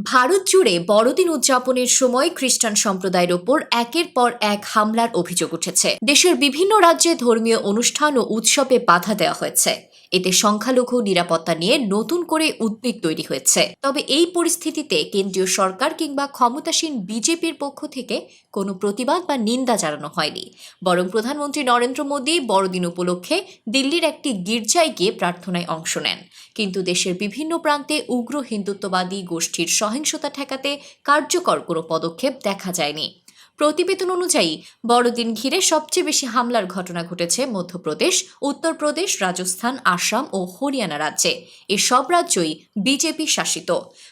ভারত জুড়ে বড়দিন উদযাপনের সময় খ্রিস্টান সম্প্রদায়ের ওপর একের পর এক হামলার অভিযোগ উঠেছে। দেশের বিভিন্ন রাজ্যে ধর্মীয় অনুষ্ঠান ও উৎসবে বাধা দেওয়া হয়েছে। এতে সংখ্যালঘু নিরাপত্তা নিয়ে নতুন করে উদ্বেগ তৈরি হয়েছে। তবে এই পরিস্থিতিতে কেন্দ্রীয় সরকার কিংবা ক্ষমতাসীন বিজেপির পক্ষ থেকে কোনো প্রতিবাদ বা নিন্দা জানানো হয়নি। বরং প্রধানমন্ত্রী নরেন্দ্র মোদী বড়দিন উপলক্ষে দিল্লির একটি গির্জায় গিয়ে প্রার্থনায় অংশ নেন। কিন্তু দেশের বিভিন্ন প্রান্তে উগ্র হিন্দুত্ববাদী গোষ্ঠীর সহিংসতা ঠেকাতে কার্যকর কোনো পদক্ষেপ দেখা যায়নি। প্রতিবেদন অনুযায়ী বড়দিন ঘিরে সবচেয়ে বেশি হামলার ঘটনা ঘটেছে মধ্যপ্রদেশ, উত্তরপ্রদেশ, রাজস্থান, আসাম ও হরিয়ানা রাজ্যে। এই সব রাজ্যই বিজেপি শাসিত।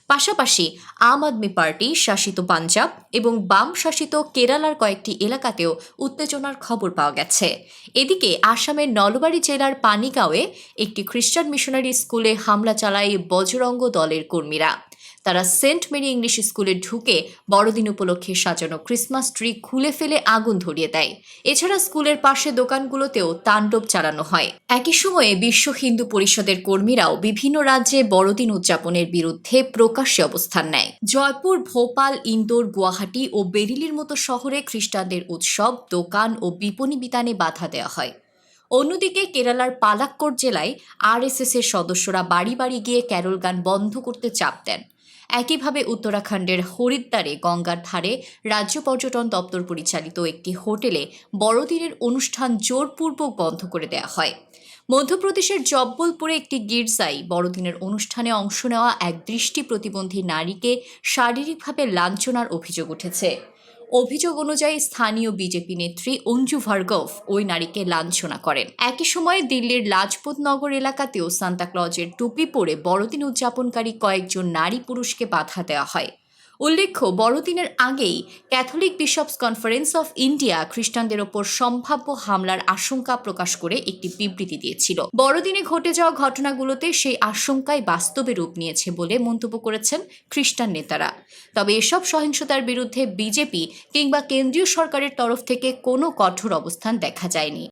পাশাপাশি আম আদমি পার্টি শাসিত পাঞ্জাব এবং বাম শাসিত কেরালার কয়েকটি এলাকাতেও উত্তেজনার খবর পাওয়া গেছে। এদিকে আসামের নলবাড়ী জেলার পানিগাঁওয়ে একটি খ্রিস্টান মিশনারি স্কুলে হামলা চালায় বজরঙ্গ দলের কর্মীরা। তারা সেন্ট মেরি ইংলিশ স্কুলে ঢুকে বড়দিন উপলক্ষে সাজানো ক্রিসমাস ট্রি খুলে ফেলে আগুন ধরিয়ে দেয়। এছাড়া স্কুলের পাশে দোকানগুলোতেও তাণ্ডব চালানো হয়। একই সময়ে বিশ্ব হিন্দু পরিষদের কর্মীরাও বিভিন্ন রাজ্যে বড়দিন উদযাপনের বিরুদ্ধে প্রকাশ্যে অবস্থান নেয়। জয়পুর, ভোপাল, ইন্দোর, গুয়াহাটি ও বেরিলির মতো শহরে খ্রিস্টানদের উৎসব, দোকান ও বিপণী বিতানে বাধা দেওয়া হয়। অন্যদিকে কেরালার পালাক্কড় জেলায় আরএসএস এর সদস্যরা বাড়ি বাড়ি গিয়ে ক্যারল গান বন্ধ করতে চাপ দেন। একইভাবে উত্তরাখণ্ডের হরিদ্বারে গঙ্গার ধারে রাজ্য পর্যটন দপ্তর পরিচালিত একটি হোটেলে বড়দিনের অনুষ্ঠান জোরপূর্বক বন্ধ করে দেওয়া হয়। মধ্যপ্রদেশের জব্বলপুরে একটি গির্জায় বড়দিনের অনুষ্ঠানে অংশ নেওয়া এক দৃষ্টি প্রতিবন্ধী নারীকে শারীরিকভাবে লাঞ্ছনার অভিযোগ উঠেছে। অভিযোগ অনুযায়ী স্থানীয় বিজেপি নেত্রী অঞ্জু ভার্গব ওই নারীকে লাঞ্ছনা করেন। একই সময়ে দিল্লির লাজপত নগর এলাকাতেও সান্তাক্লজের টুপি পরে বড়দিন উদযাপনকারী কয়েকজন নারী পুরুষকে বাধা দেওয়া হয়। উল্লেখ্য, বড়দিনের আগেই Catholic bishops conference of India খ্রিস্টানদের ওপর সম্ভাব্য হামলার আশঙ্কা প্রকাশ করে একটি বিবৃতি দিয়েছিল। বড়দিনে ঘটে যাওয়া ঘটনাগুলোতে সেই আশঙ্কাই বাস্তবে রূপ নিয়েছে বলে মন্তব্য করেছেন খ্রিস্টান নেতারা। তবে এসব সহিংসতার বিরুদ্ধে বিজেপি কিংবা কেন্দ্রীয় সরকারের তরফ থেকে কোনো কঠোর অবস্থান দেখা যায়নি।